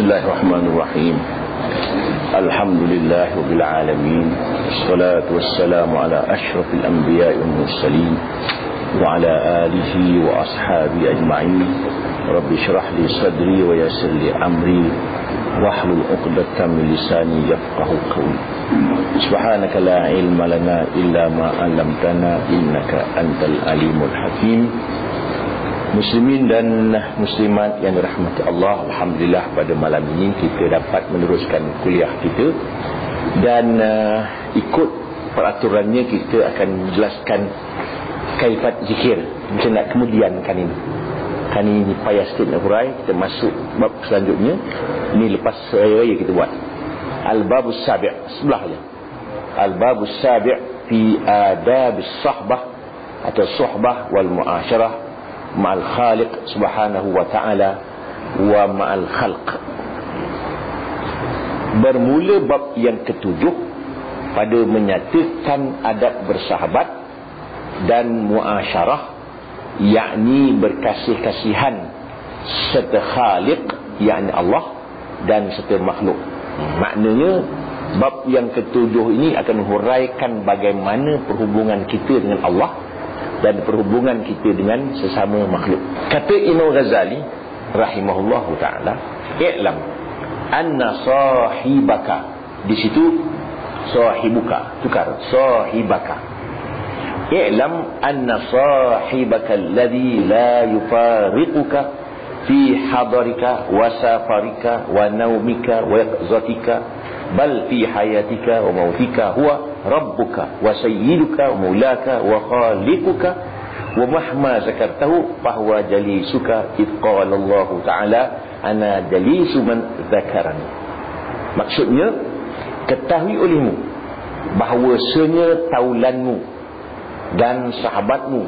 Bismillahirrahmanirrahim. Alhamdulillah rabbil alamin. Wassalatu wassalamu ala asyrafil anbiya'i wal mursalin wa ala alihi wa ashabi ajma'in. Rabbi shrah li sadri wa yassir li amri wahlul 'uqdatam min lisani yafqahu qawli. Subhanaka la ilma lana illa ma 'allamtana innaka antal alimul hakim. Muslimin dan muslimat yang dirahmati Allah, alhamdulillah pada malam ini kita dapat meneruskan kuliah kita dan ikut peraturannya kita akan menjelaskan kaifat zikir macam nak kemudian kan ini payah sikit nak hurai. Kita masuk bab selanjutnya. Ini lepas raya kita buat Al-Babus Sabi' sebelah je. Al-Babus Sabi' fi adabis sahbah atau suhbah wal muasyarah ma'al khaliq subhanahu wa ta'ala wa ma'al khalq. Bermula bab yang ketujuh pada menyatakan adab bersahabat dan muasyarah, yakni berkasih-kasihan serta khaliq, yakni Allah, dan serta makhluk. Maknanya bab yang ketujuh ini akan menghuraikan bagaimana perhubungan kita dengan Allah dan perhubungan kita dengan sesama makhluk. Kata Imam Ghazali rahimahullahu ta'ala, i'lam anna sahibaka, di situ sahibuka, tukar sahibaka. I'lam anna sahibaka alladhi la yufariquka fi hadarika wa safarika wa naumika wa yaqzatika bal fi hayatika wa mautika huwa rabbuka wa sayyiduka wa maulaka wa khaliquka wa mahma zakartahu fahuwa jalisuka id qala Allah ta'ala ana jalisu man zakarani. Maksudnya, ketahui olehmu bahawasanya taulanmu dan sahabatmu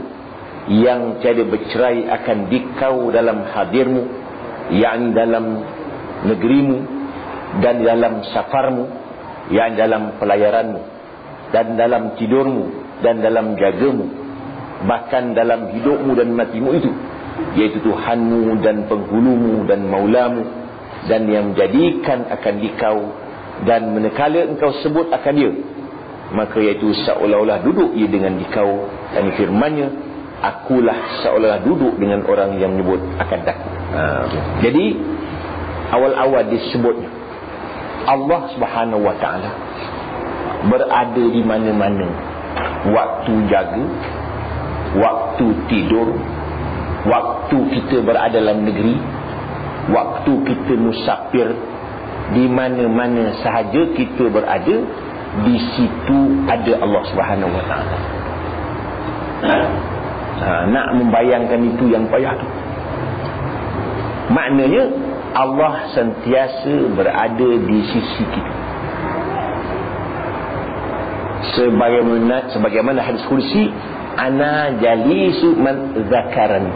yang tiada bercerai akan dikau dalam hadirmu, yakni dalam negerimu, dan dalam safarmu, yang dalam pelayaranmu, dan dalam tidurmu, dan dalam jagamu, bahkan dalam hidupmu dan matimu itu, iaitu Tuhanmu dan penghulumu dan maulamu, dan yang menjadikan akan dikau dan manakala engkau sebut akan dia, maka iaitu seolah-olah duduk ia dengan dikau, dan firman-Nya, akulah seolah-olah duduk dengan orang yang menyebut akan daku. Jadi awal-awal disebutnya Allah subhanahu wa ta'ala berada di mana-mana, waktu jaga, waktu tidur, waktu kita berada dalam negeri, waktu kita musafir, di mana-mana sahaja kita berada, di situ ada Allah subhanahu wa ta'ala. Nak membayangkan itu yang payah tu. Maknanya Allah sentiasa berada di sisi kita. Sebagaimana hadis kursi, ana jalisu man zakarani,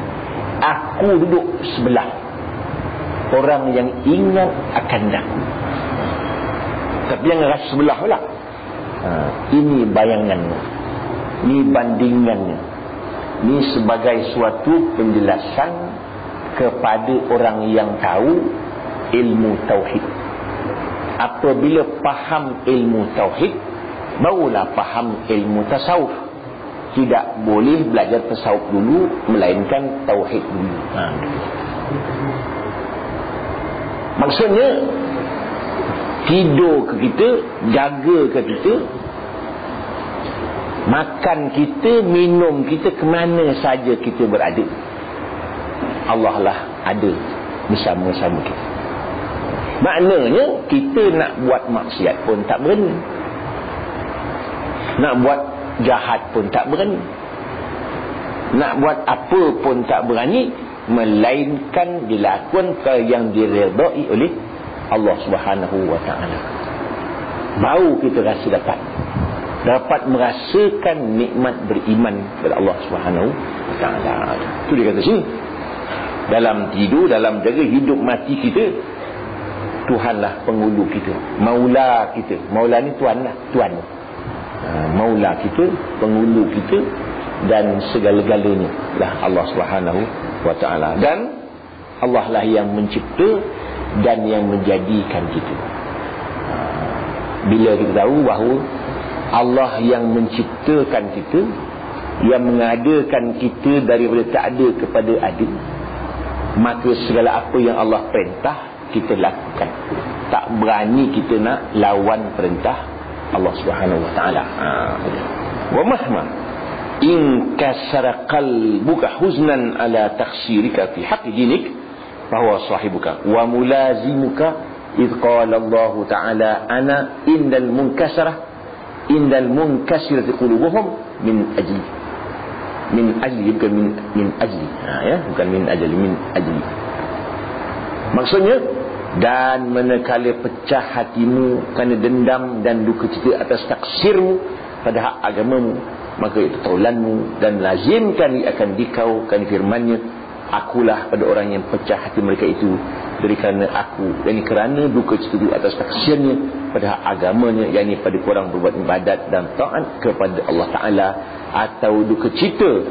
aku duduk sebelah orang yang ingat akan aku. Tapi jangan rasa sebelah pula. Ini bayangannya, ini bandingannya, ini sebagai suatu penjelasan kepada orang yang tahu ilmu tauhid. Apabila faham ilmu tauhid, barulah faham ilmu tasawuf. Tidak boleh belajar tasawuf dulu, melainkan tauhid dulu. Maksudnya, tidur ke kita, jaga ke kita, makan kita, minum kita, ke mana saja kita berada, Allah lah ada bersama-sama kita. Maknanya kita nak buat maksiat pun tak berani, nak buat jahat pun tak berani, nak buat apa pun tak berani, melainkan dilakukan yang diredai oleh Allah subhanahu wa ta'ala. Baru kita rasa dapat merasakan nikmat beriman kepada Allah subhanahu wa ta'ala. Itu dia kata sini, dalam tidur, dalam jaga hidup mati kita, Tuhanlah penghulu kita, maula kita. Maula ni Tuhan lah, Tuhan. Maula kita, penghulu kita, dan segala-galanya lah Allah subhanahu wa ta'ala. Dan Allah lah yang mencipta dan yang menjadikan kita. Bila kita tahu bahawa Allah yang menciptakan kita, yang mengadakan kita daripada tak ada kepada ada, maka segala apa yang Allah perintah kita lakukan. Tak berani kita nak lawan perintah Allah Subhanahu wa taala. Wa mahma in kasara qalbuka huznan ala takhsirika fi haqqi dinik fahuwa sahibuka wa mulazimuka id qala Allah taala ana indal munkasirati qulubuhum min ajli bukan min ajli, ya, bukan min ajli, min ajli. Maksudnya, dan manakala pecah hatimu kerana dendam dan duka cita atas taksirmu pada hak agamamu, maka itu taulanmu, dan lazimkan akan dikau kan firman-Nya, akulah pada orang yang pecah hati mereka itu dari kerana aku, yakni kerana duka cita itu atas taksirnya pada hak agamanya, yakni pada kurang berbuat ibadat dan taat kepada Allah Ta'ala, atau duka cita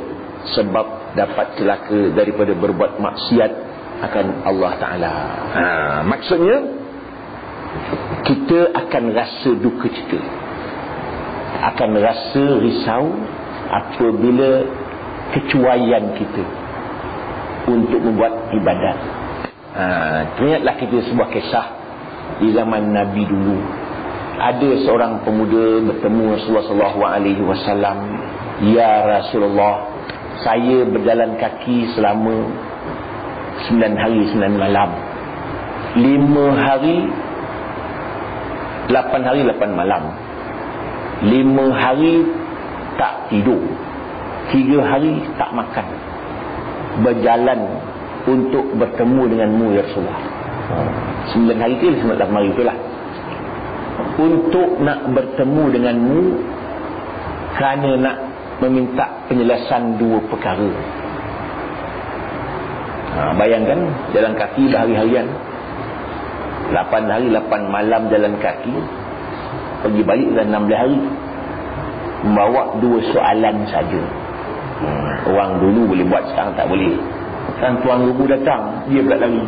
sebab dapat celaka daripada berbuat maksiat akan Allah Ta'ala. Maksudnya kita akan rasa duka cita, akan rasa risau apabila kecuaian kita untuk membuat ibadat. Teringatlah kita sebuah kisah di zaman Nabi dulu. Ada seorang pemuda bertemu Rasulullah SAW. Ya Rasulullah, saya berjalan kaki selama 9 hari 9 malam, 5 hari 8 hari 8 malam, 5 hari tak tidur, 3 hari tak makan, berjalan untuk bertemu denganmu ya Rasulullah. 9 hari ke 8 hari itulah, untuk nak bertemu denganmu kerana nak meminta penjelasan 2 perkara. Bayangkan jalan kaki berhari-harian, 8 hari 8 malam jalan kaki, pergi balik dalam 16 hari, membawa 2 soalan saja. Orang dulu boleh buat, sekarang tak boleh. Sekarang tuan guru datang, dia pula lari.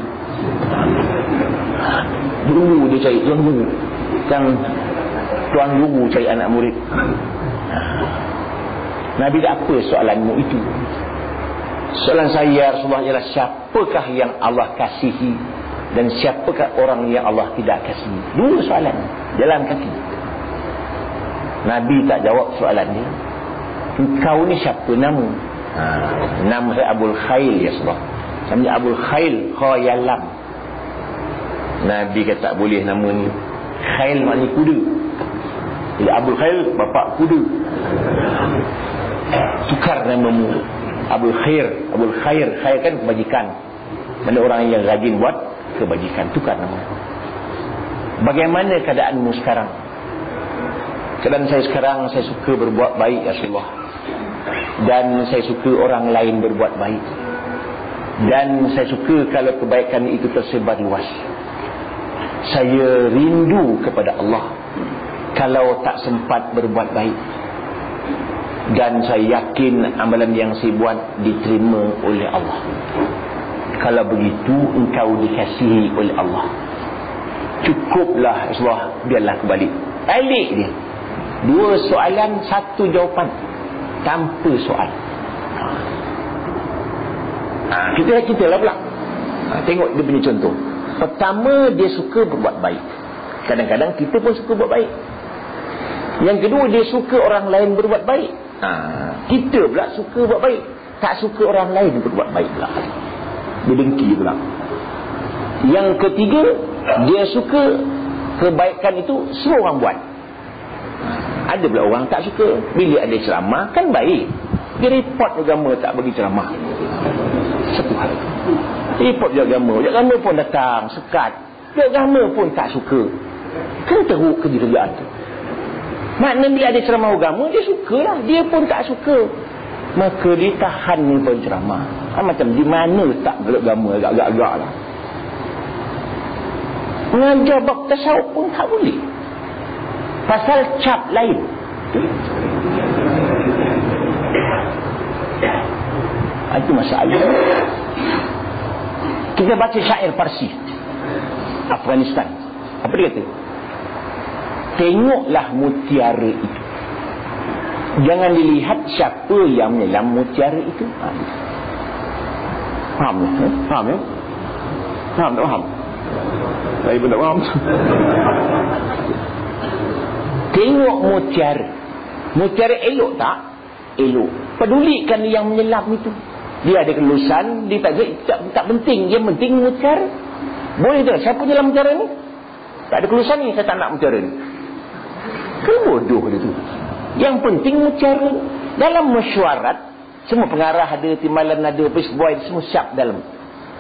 Dulu dia cari tuan guru, sekarang tuan guru cari anak murid. Nabi, apa soalanmu itu? Soalan saya Rasulullah ialah, siapakah yang Allah kasihi dan siapakah orang yang Allah tidak kasihi? 2 soalan, jalan kaki. Nabi tak jawab soalan dia. Engkau ni siapa nama? Nama saya Abul Khail ya Rasulullah. Namanya Abul Khail Khayalam. Nabi kata tak boleh nama ni. Khail maknanya kuda. Jadi Abul Khail bapa kuda. Tukar namamu Abul Khair. Abul Khair, khair kan kebajikan. Mana orang yang rajin buat kebajikan, tukar nama. Bagaimana keadaanmu sekarang? Keadaan saya sekarang, saya suka berbuat baik ya Rasulullah, dan saya suka orang lain berbuat baik, dan saya suka kalau kebaikan itu tersebar luas. Saya rindu kepada Allah kalau tak sempat berbuat baik, dan saya yakin amalan yang saya buat diterima oleh Allah. Kalau begitu engkau dikasihi oleh Allah. Cukuplah Rasulullah, biarlah kembali. Balik dia. 2 soalan, 1 jawapan, tanpa soal. Kita lah pula. Tengok dia punya contoh. Pertama, dia suka berbuat baik. Kadang-kadang kita pun suka buat baik. Yang kedua, dia suka orang lain berbuat baik. Kita pula suka buat baik, tak suka orang lain berbuat baik pula. Dia dengki pula. Yang ketiga, dia suka kebaikan itu semua orang buat. Ada pula orang tak suka. Bila ada ceramah kan baik, dia report agama tak bagi ceramah. Satu hal. Report agama pun datang sekat. Agama pun tak suka. Kan teruk kerja-kerjaan tu. Maknanya bila ada ceramah agama, dia sukalah. Dia pun tak suka, maka dia tahan ni pun ceramah. Macam di mana tak agama agak-agak lah. Mengajar bab tasawuf pun tak boleh, pasal cap lain. Itu masalah. Kita baca syair Parsi. Afghanistan. Apa dia kata? Tengoklah mutiara itu. Jangan dilihat siapa yang menyelam mutiara itu. Faham ya? Faham ya? Faham tak faham? Saya pun tak faham. Tengok mutiara. Mutiara elok tak? Elok. Pedulikan yang menyelam itu. Dia ada kelulusan, dia tak penting. Yang penting mutiara. Boleh tak? Siapa menyelam mutiara ni? Tak ada kelulusan ni, saya tak nak mutiara ni. Kan bodoh dia tu. Yang penting mutiara. Dalam mesyuarat, semua pengarah ada, timbalan ada, office boy, semua siap dalam.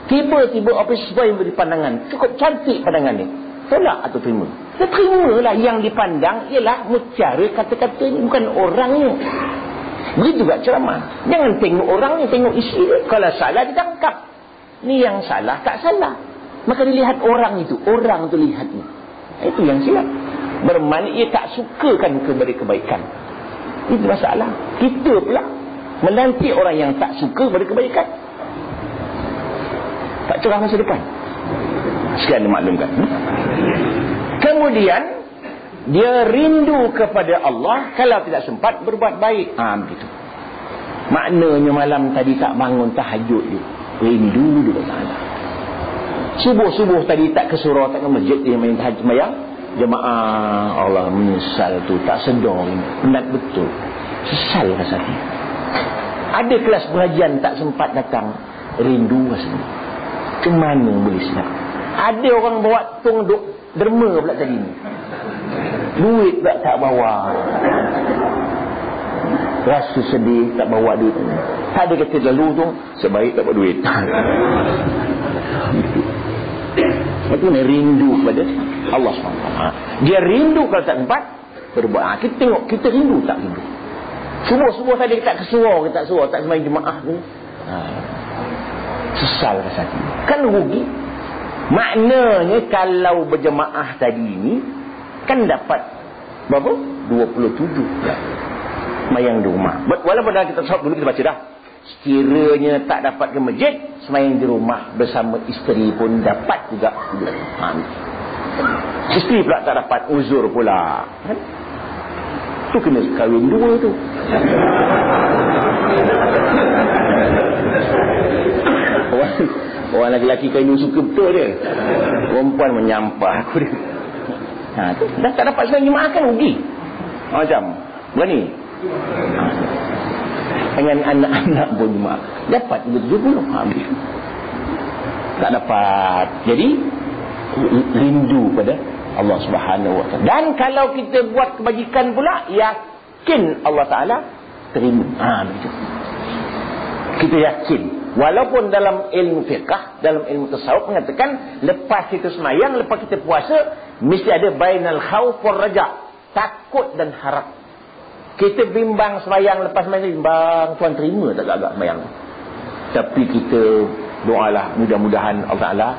Tiba-tiba office boy beri pandangan, cukup cantik pandangannya. Tolak atau terima? Dia terimalah. Yang dipandang ialah mutiara kata-kata ni, bukan orangnya. Begitu juga ceramah. Jangan tengok orangnya, tengok isi dia. Kalau salah ditangkap. Ni yang salah, tak salah. Maka dilihat orang itu. Orang tu lihatnya. Itu yang silap. Bermakna ia tak sukakan kepada kebaikan. Itu masalah. Kita pula menanti orang yang tak suka kepada kebaikan. Tak cerah masa depan. Sekian dimaklumkan. Kemudian dia rindu kepada Allah. Kalau tidak sempat berbuat baik. Begitu. Maknanya malam tadi tak bangun tahajud dia. Rindu kepada Allah. Subuh-subuh tadi tak ke surau, tak ke masjid, dia main tahajud semayang. Jemaah, Allah menyesal tu, tak sedar ini. Penat betul. Sesal rasanya. Ada kelas pengajian tak sempat datang. Rindu rasanya. Kemana boleh sedap? Ada orang bawa tong derma pula tadi ni. Duit pula tak bawa. Rasa sedih tak bawa duit. Tak ada kata lalu tu, sebaik tak bawa duit. Itu ni rindu kepada Allah SWT. Dia rindu kalau tak sempat berbuat. Kita tengok, kita rindu tak rindu. Subuh-subuh tadi kita tak kesuar, kita tak suar, tak sembahyang jemaah ni. Sesal rasanya. Kan rugi. Maknanya kalau berjemaah tadi ni kan dapat berapa? 27 ya. Sembahyang di rumah. Walaupun dah kita sahab dulu kita baca dah. Sekiranya tak dapat ke masjid, sembahyang di rumah bersama isteri pun dapat juga. Isteri pula tak dapat, uzur pula. Tu kena kahwin dua tu. Orang lelaki kahwin suka betul dia. Perempuan menyampah aku dia. Dah tak dapat sembahyang jemaah kan rugi. Macam berani. Dengan anak-anak pun jemaah dapat 70 habis. Tak dapat. Jadi rindu pada Allah Subhanahu Wa Taala. Dan kalau kita buat kebajikan pula, yakin Allah Taala terima. Begitu. Kita yakin. Walaupun dalam ilmu fiqh, dalam ilmu tasawuf mengatakan lepas kita semayang, lepas kita puasa, mesti ada bainal khauf war raja, takut dan harap. Kita bimbang semayang, lepas semayang bimbang, Tuhan terima tak agak semayang. Tapi kita doalah, mudah-mudahan Allah Ta'ala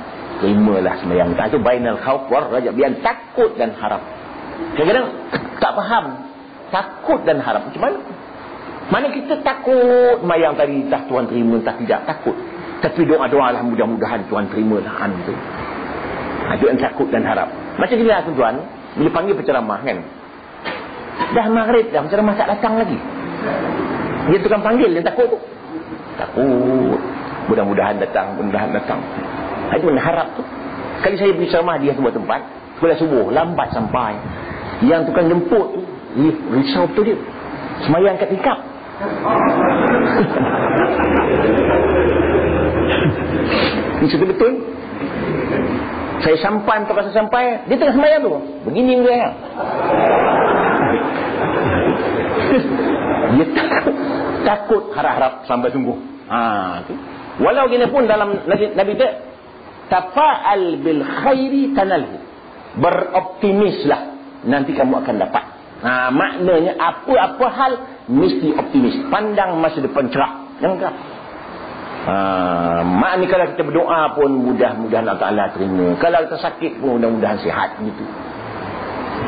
terimalah semayang. Itu bainal khauf war raja, biar takut dan harap. Kadang-kadang tak faham takut dan harap macam mana. Mana kita takut semayang tadi, entah Tuhan terima, entah tidak, takut. Tapi doa-doalah, mudah-mudahan Tuhan terimalah. Itu yang takut dan harap. Macam inilah tuan-tuan, bila panggil penceramah kan, dah maghrib dah, penceramah tak datang lagi. Dia tukang panggil, dia takut tu. Takut. Mudah-mudahan datang, mudah-mudahan datang. Itu mana harap tu. Kali saya pergi ceramah di sebuah tempat, sekolah subuh, lambat sampai. Yang tukang jemput tu, risau betul dia. Semayang kat tingkap. Ini cerita betul. Saya sampai, untuk saya sampai, dia tengah semayang tu. Begini dia. Dia takut harap-harap sampai sungguh. Walau gini pun dalam Nabi dia, tafa'al bil khairi tanalhu. Beroptimislah, nanti kamu akan dapat. Maknanya apa-apa hal mesti optimis. Pandang masa depan cerah. Jangan gerap. Maknanya kalau kita berdoa pun mudah-mudahan Allah Ta'ala terima. Kalau kita sakit pun mudah-mudahan sihat gitu.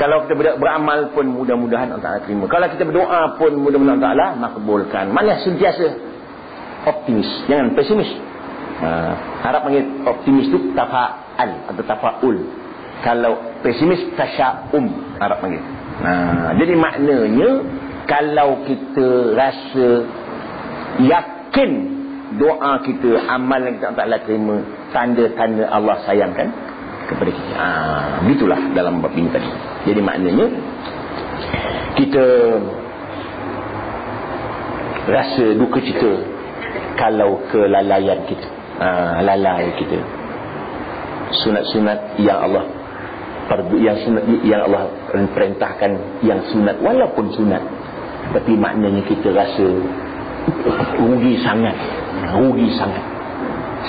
Kalau kita beramal pun mudah-mudahan Allah Ta'ala terima. Kalau kita berdoa pun mudah-mudahan Allah Ta'ala makbulkan. Mana sentiasa optimis, jangan pesimis. Harap panggil optimis tu tafa tafa'al atau tafa'ul. Kalau pesimis, tasya'um Arab panggil. Jadi maknanya kalau kita rasa yakin doa kita, amalan kita tak Allah terima, tanda-tanda Allah sayangkan kepada kita. Begitulah dalam bab ini tadi. Jadi maknanya kita rasa duka cita kalau kelalaian kita, lalai kita sunat-sunat yang Allah perintahkan, yang sunat walaupun sunat, tapi maknanya kita rasa rugi sangat.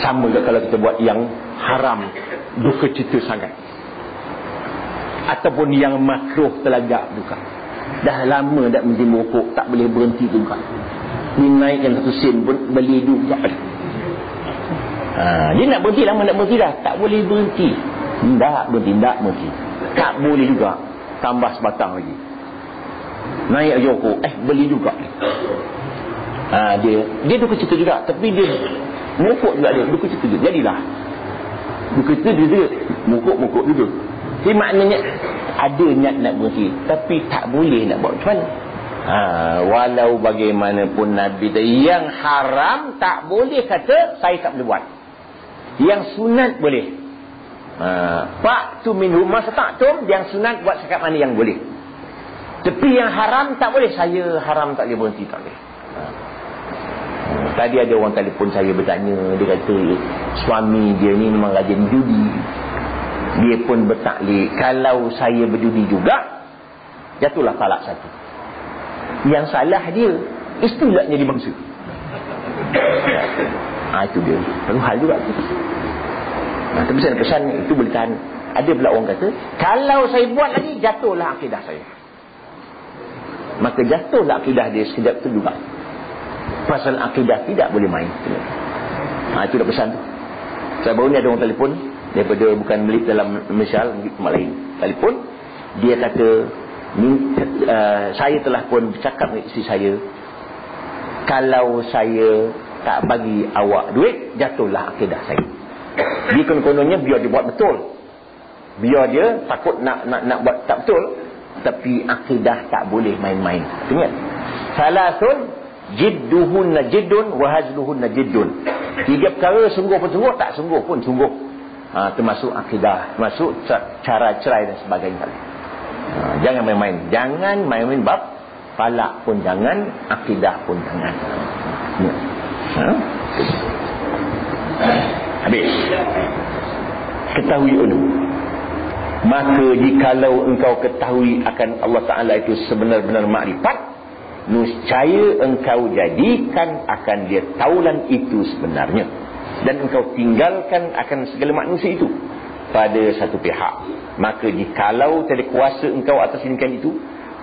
Sama juga kalau kita buat yang haram, duka cita sangat, ataupun yang makruh telagak juga. Dah lama tak berhenti merokok, tak boleh berhenti juga. Dinaikkan 1 sen pun beli juga. Dia nak berhenti, lama nak berhenti dah, tak boleh berhenti. Tak berhenti. Tak boleh juga. Tambah sebatang lagi. Naik lagi rokok, beli juga. Dia duka cita juga, tapi dia merokok juga, dia duka cita juga. Jadilah duka cita dia merokok juga. Jadi maknanya ada niat nak berhenti, tapi tak boleh nak buat macam mana. Walau bagaimanapun Nabi yang haram tak boleh kata saya tak boleh buat. Yang sunat boleh. Fa'tu minhu mastata'tum, yang sunat buat sekat mana yang boleh. Tapi yang haram tak boleh. Saya haram tak boleh berhenti, tak boleh. Tadi ada orang telefon saya bertanya, dia kata suami dia ni memang rajin judi. Dia pun bertaklid, kalau saya berjudi juga, jatuhlah talak 1. Yang salah dia, istilah jadi bangsa. Itu dia. Perlu hal juga tu. Tapi saya pesan itu boleh tahan. Ada pula orang kata, kalau saya buat lagi, jatuhlah akidah saya. Maka jatuhlah akidah dia sekejap tu juga. Pasal akidah tidak boleh main. Itu dah pesan tu. Saya baru ni ada orang telefon daripada, bukan Malik dalam Malaysia, tempat lain. Telefon, dia kata, saya telah pun bercakap dengan isteri saya, kalau saya tak bagi awak duit, jatuhlah akidah saya. Dia kononnya biar dia buat betul, biar dia takut nak buat tak betul, tapi akidah tak boleh main-main. Ingat, salasun jidduhunna jiddun wa hazluhunna jiddun. 3 perkara sungguh pun sungguh, tak sungguh pun sungguh. Termasuk akidah, termasuk cara cerai dan sebagainya. Jangan main-main. Jangan main-main bab falak pun jangan, akidah pun jangan. Habis. Ketahui dulu. Maka jikalau engkau ketahui akan Allah Ta'ala itu sebenar-benar makrifat, niscaya engkau jadikan akan dia taulan itu sebenarnya, dan engkau tinggalkan akan segala manusia itu pada satu pihak. Maka jikalau tiada kuasa engkau atas demikian itu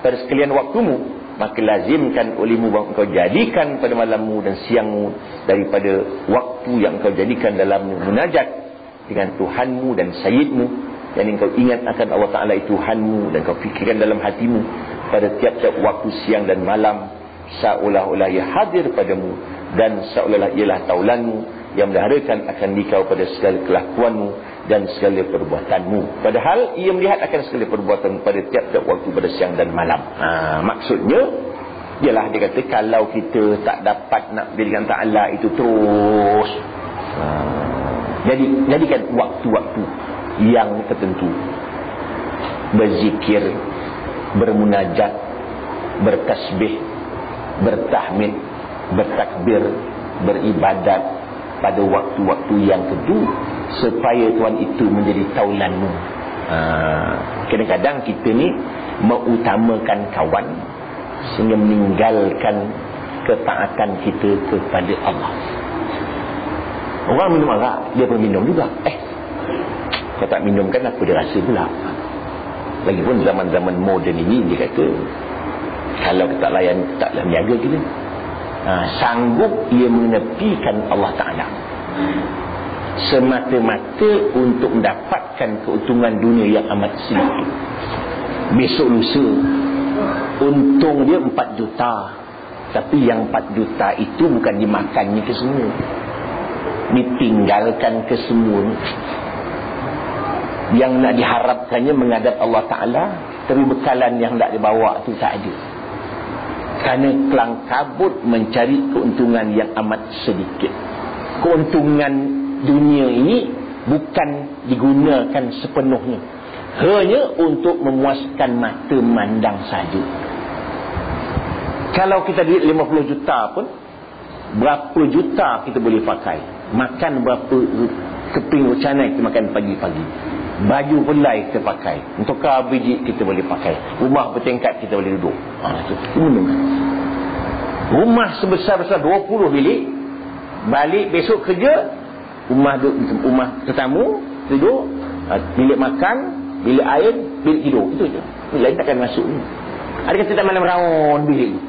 pada sekalian waktumu, maka lazimkan olehmu bahawa engkau jadikan pada malammu dan siangmu daripada waktu yang engkau jadikan dalam munajat dengan Tuhanmu dan Sayyidmu, dan engkau ingat akan Allah Ta'ala itu Tuhanmu, dan engkau fikirkan dalam hatimu pada tiap-tiap waktu siang dan malam, seolah-olah ia hadir padamu, dan seolah-olah ialah taulanmu yang mendaharakan akan dikau pada segala kelakuanmu dan segala perbuatanmu, padahal ia melihat akan segala perbuatan pada tiap-tiap waktu pada siang dan malam. Maksudnya ialah dia kata, kalau kita tak dapat nak berikan Ta'ala itu terus, jadikan waktu-waktu yang tertentu berzikir, bermunajat, bertasbih, bertahmid, bertakbir, beribadat pada waktu-waktu yang tentu, supaya Tuhan itu menjadi taulanmu. Kadang-kadang kita ni mengutamakan kawan sehingga meninggalkan ketaatan kita kepada Allah. Orang minum arak, dia pun minum juga. Kalau tak minum kan apa dia rasa pula. Lagipun zaman-zaman moden ini, dia kata kalau kita tak layan, taklah menjaga kita. Sanggup ia menepikan Allah Ta'ala semata-mata untuk mendapatkan keuntungan dunia yang amat sedikit. Besok lusa untung dia 4 juta, tapi yang 4 juta itu bukan dimakannya ke semua, ditinggalkan ke semua. Yang nak diharapkannya menghadap Allah Ta'ala, tapi bekalan yang nak dibawa tu tak ada. Kerana kelang kabut mencari keuntungan yang amat sedikit. Keuntungan dunia ini bukan digunakan sepenuhnya, hanya untuk memuaskan mata mandang saja. Kalau kita duit 50 juta pun, berapa juta kita boleh pakai? Makan berapa keping canai kita makan pagi-pagi. Baju pelai kita pakai. Untuk biji kita boleh pakai. Rumah bertingkat kita boleh duduk. Rumah sebesar-besar 20 bilik, balik besok kerja, rumah tetamu, tidur, bilik makan, bilik air, bilik tidur. Itu je. Lain takkan masuk ni. Adakah kita malam raun bilik ni?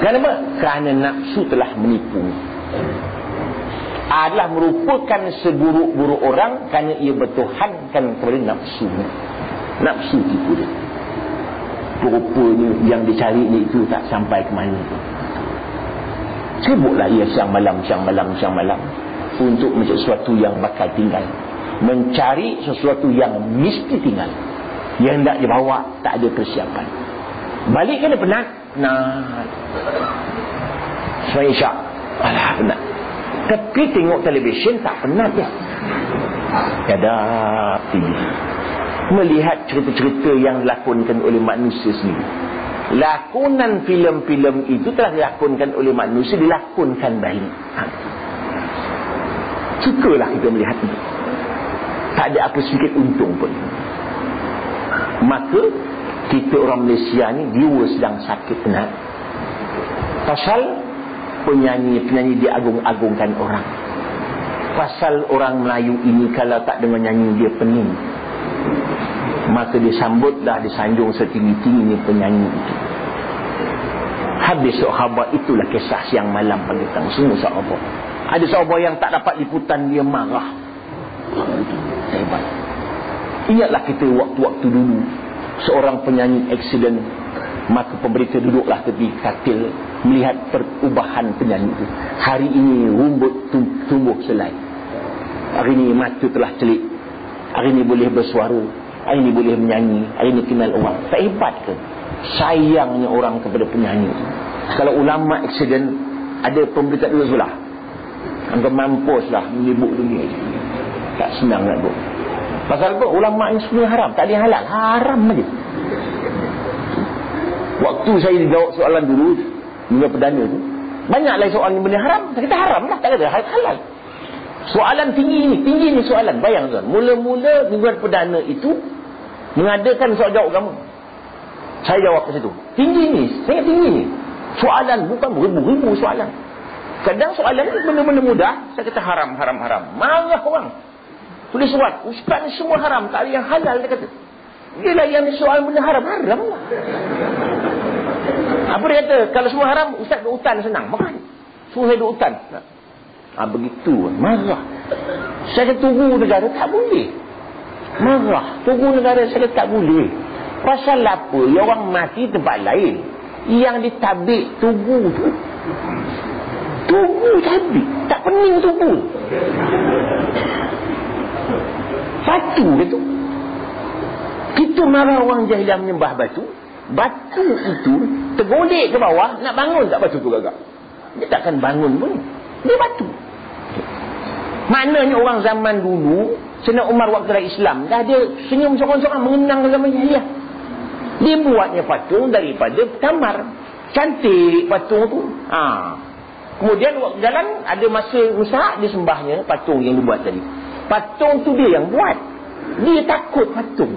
Kenapa? Kerana nafsu telah menipu. Adalah merupakan seburuk-buruk orang kerana ia bertuhankan kepada nafsu. Nafsu tipu dia. Rupanya yang dicari ni itu tak sampai ke mana tu. Sibuklah ia siang malam untuk mencari sesuatu yang bakal tinggal, mencari sesuatu yang mesti tinggal, yang tak dibawa, tak ada persiapan. Balik kena penat. Semua isyak, alah penat. Tapi tengok televisyen tak penat ya. Ada TV, melihat cerita-cerita yang dilakonkan oleh manusia sendiri. Lakonan filem-filem itu telah dilakonkan oleh manusia, dilakonkan balik. Sukalah kita melihat itu. Tak ada apa sedikit untung pun. Maka kita orang Malaysia ni jiwa sedang sakit penat. Pasal penyanyi diagung-agungkan orang. Pasal orang Melayu ini kalau tak dengar nyanyi dia pening. Maka disambutlah, disanjung setinggi-tingginya penyanyi itu. Habis sahabat itulah kisah siang malam pagi petang. Semua sahabat. Ada sahabat yang tak dapat liputan, dia marah. Itu hebat. Ingatlah kita waktu-waktu dulu, seorang penyanyi aksiden, maka pemberita duduklah tepi katil melihat perubahan penyanyi itu. Hari ini rumput tumbuh selai, hari ini mata telah celik, hari ini boleh bersuara, hari ini boleh menyanyi, hari ini kenal orang. Tak hebat ke? Sayangnya orang kepada penyanyi itu. Kalau ulama aksiden, ada pemberita dulu sebelah, anggap mampuslah menyibuk dunia. Tak senang nak buat. Pasal apa? Ulama ini semua haram, tak ada yang halal, haram aja. Waktu saya dijawab soalan dulu dengan perdana tu, banyaklah soalan yang benda haram. Kita haram lah, tak ada halal. Soalan tinggi ni soalan. Bayang tuan, mula-mula mingguan perdana itu mengadakan soal jawab kamu. Saya jawab ke situ. Tinggi ni, sangat tinggi ni. Soalan bukan ribu-ribu soalan. Kadang soalan ni benda-benda mudah, saya kata haram. Marah orang. Tulis surat, ustaz ni semua haram, tak ada yang halal, dia kata. Dia lah yang soal benda haram lah. Apa dia kata? Kalau semua haram, ustaz duduk hutan senang. Makan. Suruh saya duduk hutan. Begitu. Marah. Saya kata tunggu negara, tak boleh. Marah. Tunggu negara, saya kata tak boleh. Pasal apa? Ya orang mati tempat lain. Yang ditabik tunggu tu. Tunggu tabik. Tak pening tunggu. Batu gitu. Kita marah orang jahiliah menyembah batu. Batu itu tergolek ke bawah, nak bangun tak batu tu gagak? Dia takkan bangun pun. Dia batu. Maknanya orang zaman dulu, Sayyidina Umar waktu Islam, dah dia senyum seorang-seorang mengenang zaman jahiliah. Dia buatnya patung daripada kamar. Cantik patung tu. Kemudian waktu jalan ada masa usaha dia sembahnya patung yang dibuat tadi. Patung tu dia yang buat. Dia takut patung.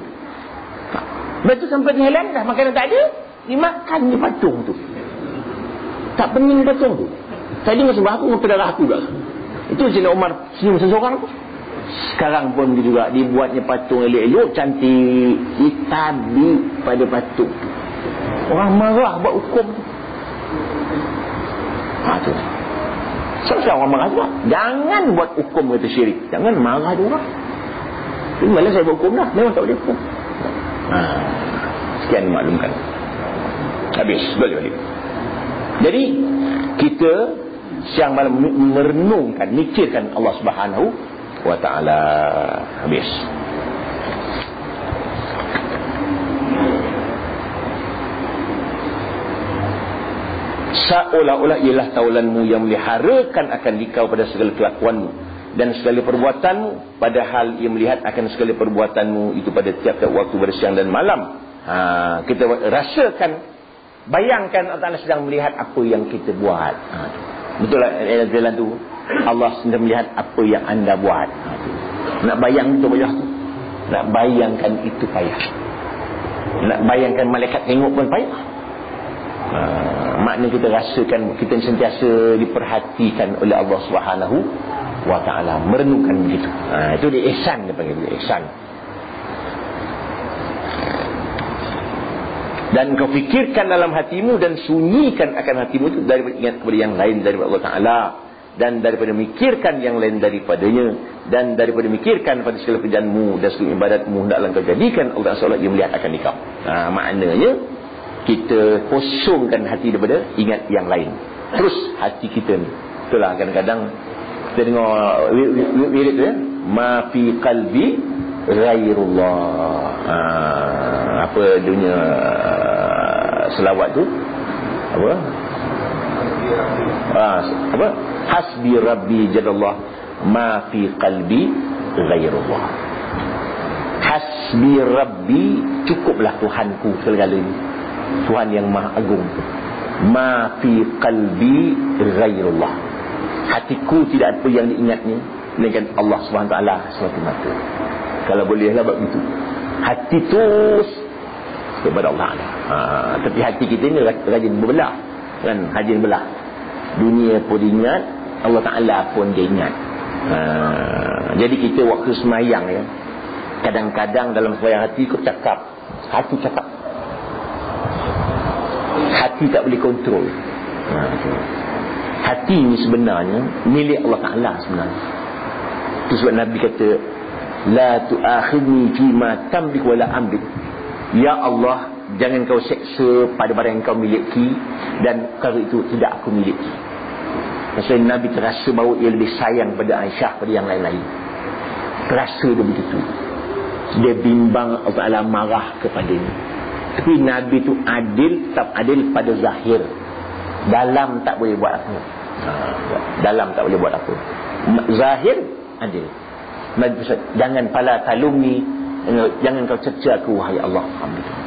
Lepas tu sampai jalan dah makanan tak ada, dimakan di patung tu. Tak pening patung tu. Tadi masa sembah aku dengan darah aku juga. Itu Sayyidina Umar senyum seseorang tu. Sekarang pun juga dibuatnya patung elok-elok, cantik, ditabik pada patung tu. Orang marah buat hukum tu. Tu. Sama-sama orang marah juga. Jangan buat hukum kata syirik. Jangan marah dia orang. Malah saya buat hukum dah. Memang tak boleh hukum. Sekian maklumkan. Habis. Balik. Jadi kita siang malam merenungkan, mikirkan Allah Subhanahu wa ta'ala. Habis. Seolah-olah ialah taulanmu yang meliharakan akan dikau pada segala kelakuanmu dan segala perbuatanmu, padahal ia melihat akan segala perbuatanmu itu pada tiap-tiap waktu, pada siang dan malam. Kita rasakan, bayangkan Allah sedang melihat apa yang kita buat. Betul lah dalam tu, Allah sedang melihat apa yang anda buat. Nak bayang itu payah tu. Nak bayangkan itu payah. Nak bayangkan malaikat tengok pun payah. Maknanya kita rasakan kita sentiasa diperhatikan oleh Allah Subhanahu wa ta'ala. Merenungkan begitu. Itu dia ihsan, dia panggil dia ihsan. Dan kau fikirkan dalam hatimu dan sunyikan akan hatimu itu daripada ingat kepada yang lain daripada Allah Ta'ala, dan daripada mikirkan yang lain daripadanya, dan daripada mikirkan pada segala kerjaanmu dan segala ibadatmu, hendaklah kau jadikan Allah SWT yang melihat akan kau. Maknanya kita kosongkan hati daripada ingat yang lain. Terus hati kita ni, itulah kadang-kadang kita dengar lirik tu ya, ma fi qalbi ghairullah. Apa dunia selawat tu apa? Apa? Hasbi rabbi jadallah ma fi qalbi ghairullah. Hasbi rabbi, cukuplah Tuhanku segala-galanya, Tuhan yang maha agung. Ma fi qalbi ghairullah, hatiku tidak apa yang diingatnya melainkan Allah SWT semata-mata. Kalau bolehlah buat begitu, hati terus kepada Allah. Tapi hati kita ni rajin berbelah kan, rajin belah. Dunia pun ingat, Allah Ta'ala pun dia ingat. Jadi kita waktu semayang ya, kadang-kadang dalam semayang hati kau cakap, hati cakap, hati tak boleh kontrol. Hati ni sebenarnya milik Allah Ta'ala sebenarnya. Itu sebab Nabi kata, la tu'akhidni fima tamlik wala amlik. Ya Allah, jangan kau seksa pada barang yang kau miliki dan perkara itu tidak aku miliki. Maksudnya Nabi terasa bahawa ia lebih sayang pada Aisyah pada yang lain-lain. Terasa dia begitu. Dia bimbang Allah Ta'ala marah kepadanya. Tapi Nabi itu adil, tetap adil pada zahir. Dalam tak boleh buat apa. Dalam tak boleh buat apa. Zahir adil. Nabi pesan, jangan pala talumni, jangan kau cerca aku wahai Allah. Alhamdulillah.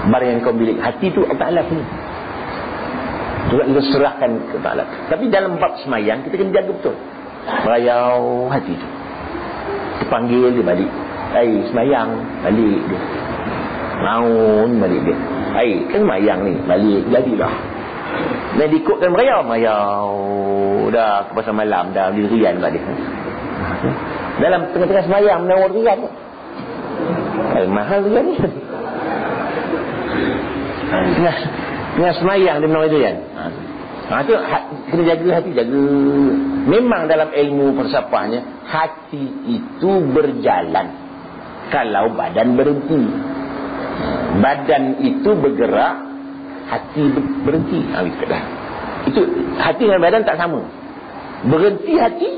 Barang yang kau milik, hati itu Allah Ta'ala punya. Juga kita serahkan kepada Allah. Tapi dalam bab semayang kita kena jaga betul. Merayau hati itu. Kita panggil dia balik. Semayang, balik dia. Maun balik dia. Kan semayang ni, balik jadilah. Dan diikutkan merayau. Dah ke pasal malam, dah dirian kat dia. Dalam tengah-tengah semayang menawar rian. Mahal rian ni. Tengah semayang dia menawar rian. Itu kena jaga hati, jaga. Memang dalam ilmu falsafahnya, hati itu berjalan kalau badan berhenti. Badan itu bergerak, hati berhenti. Itu hati dan badan tak sama. Berhenti hati,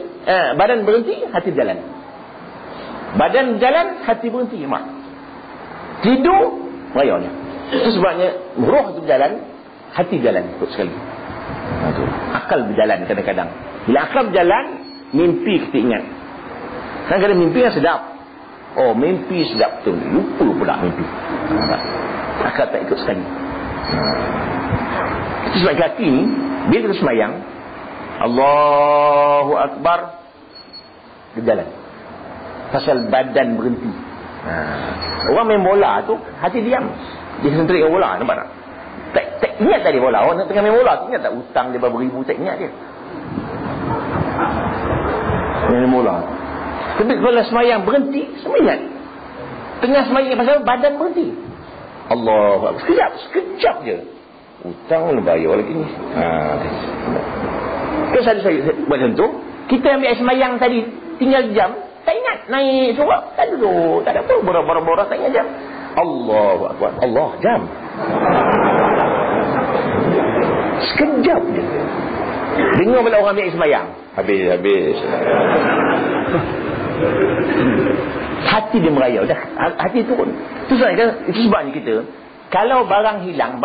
badan berhenti, hati berjalan. Badan berjalan, hati berhenti. Tidur, rayanya. Itu sebabnya roh itu berjalan, hati berjalan ikut sekali. Akal berjalan kadang-kadang. Bila akal berjalan, mimpi kita ingat. Kadang-kadang mimpi yang sedap. Mimpi sedap betul. Lupa pula mimpi. Akal tak ikut sekali. Itu sebab hati ni, bila kita semayang, Allahu Akbar, berjalan. Pasal badan berhenti. Orang main bola tu, hati diam. Dia sentrik bola, nampak tak? Tak ingat tadi bola. Orang tengah main bola tu, ingat tak hutang dia berapa ribu, tak ingat dia. Main bola. Tapi kalau semayang berhenti, semua ingat. Tengah semayang pasal badan berhenti. Allah, sekejap je. Hutang bayar lagi ni. Terus saya buat contoh, kita ambil air semayang tadi, tinggal jam, tak ingat naik surat, tak duduk, tak ada apa, borak-borak tak ingat jam. Allahu Akbar, Allah, jam. Sekejap je. Dengar bila orang ambil air semayang, habis. Hati dia merayau dah, hati turun. Itu sebabnya kita, kalau barang hilang.